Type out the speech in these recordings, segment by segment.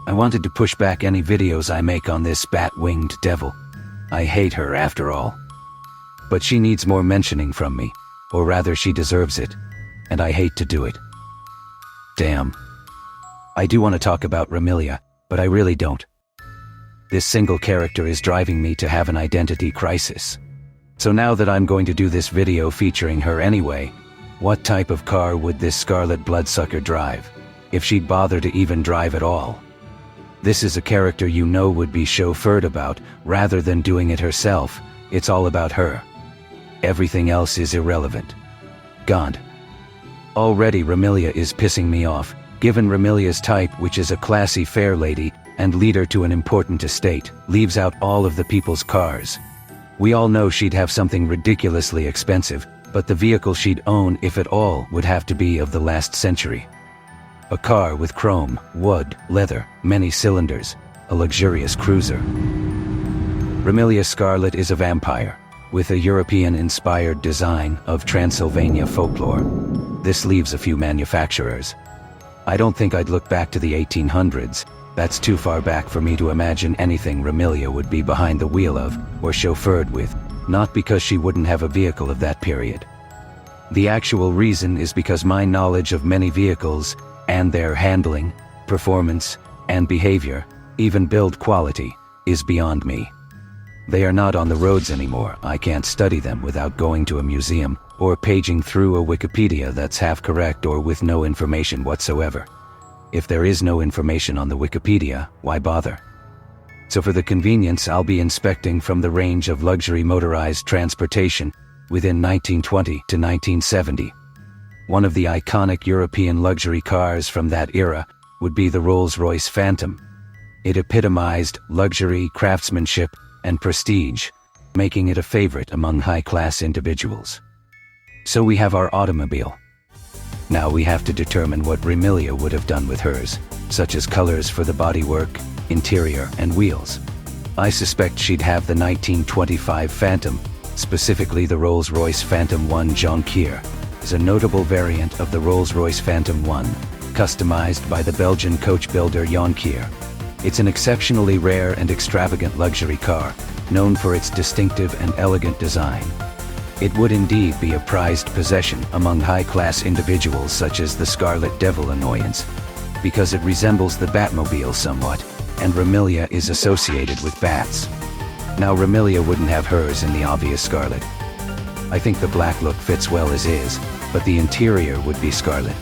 I wanted to push back any videos I make on this bat-winged devil. I hate her after all. But she needs more mentioning from me, or rather she deserves it, and I hate to do it. Damn. I do want to talk about Remilia, but I really don't. This single character is driving me to have an identity crisis. So now that I'm going to do this video featuring her anyway, what type of car would this Scarlet bloodsucker drive, if she'd bother to even drive at all? This is a character you know would be chauffeured about, rather than doing it herself. It's all about her. Everything else is irrelevant. God. Already Remilia is pissing me off, given Remilia's type, which is a classy fair lady and leader to an important estate, leaves out all of the people's cars. We all know she'd have something ridiculously expensive, but the vehicle she'd own, if at all, would have to be of the last century. A car with chrome, wood, leather, many cylinders, a luxurious cruiser. Remilia Scarlet is a vampire, with a European-inspired design of Transylvania folklore. This leaves a few manufacturers. I don't think I'd look back to the 1800s. That's too far back for me to imagine anything Remilia would be behind the wheel of, or chauffeured with, not because she wouldn't have a vehicle of that period. The actual reason is because my knowledge of many vehicles, and their handling, performance, and behavior, even build quality, is beyond me. They are not on the roads anymore. I can't study them without going to a museum, or paging through a Wikipedia that's half correct or with no information whatsoever. If there is no information on the Wikipedia, why bother? So for the convenience, I'll be inspecting from the range of luxury motorized transportation within 1920 to 1970. One of the iconic European luxury cars from that era would be the Rolls-Royce Phantom. It epitomized luxury, craftsmanship, and prestige, making it a favorite among high-class individuals. So we have our automobile. Now we have to determine what Remilia would have done with hers, such as colors for the bodywork, interior, and wheels. I suspect she'd have the 1925 Phantom, specifically the Rolls-Royce Phantom 1 Jonquière, is a notable variant of the Rolls-Royce Phantom 1, customized by the Belgian coach builder Jonquière. It's an exceptionally rare and extravagant luxury car, known for its distinctive and elegant design. It would indeed be a prized possession among high-class individuals such as the Scarlet Devil annoyance, because it resembles the Batmobile somewhat, and Remilia is associated with bats. Now Remilia wouldn't have hers in the obvious Scarlet. I think the black look fits well as is, but the interior would be Scarlet,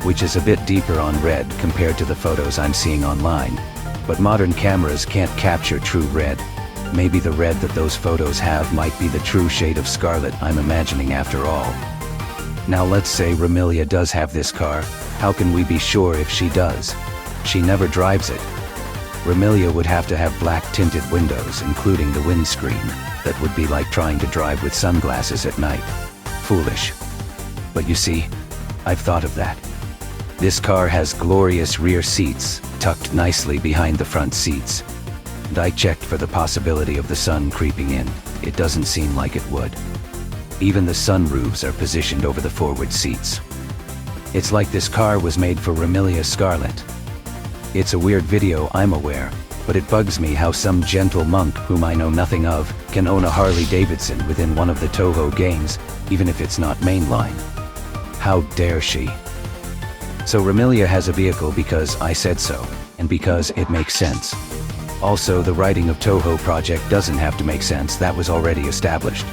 which is a bit deeper on red compared to the photos I'm seeing online, but modern cameras can't capture true red. Maybe the red that those photos have might be the true shade of Scarlet I'm imagining after all. Now let's say Remilia does have this car. How can we be sure if she does? She never drives it. Remilia would have to have black tinted windows, including the windscreen. That would be like trying to drive with sunglasses at night. Foolish. But you see, I've thought of that. This car has glorious rear seats, tucked nicely behind the front seats. And I checked for the possibility of the sun creeping in. It doesn't seem like it would. Even the sunroofs are positioned over the forward seats. It's like this car was made for Remilia Scarlet. It's a weird video, I'm aware, but it bugs me how some gentle monk whom I know nothing of can own a Harley Davidson within one of the Toho games, even if it's not mainline. How dare she? So Remilia has a vehicle because I said so, and because it makes sense. Also, the writing of Toho project doesn't have to make sense, that was already established.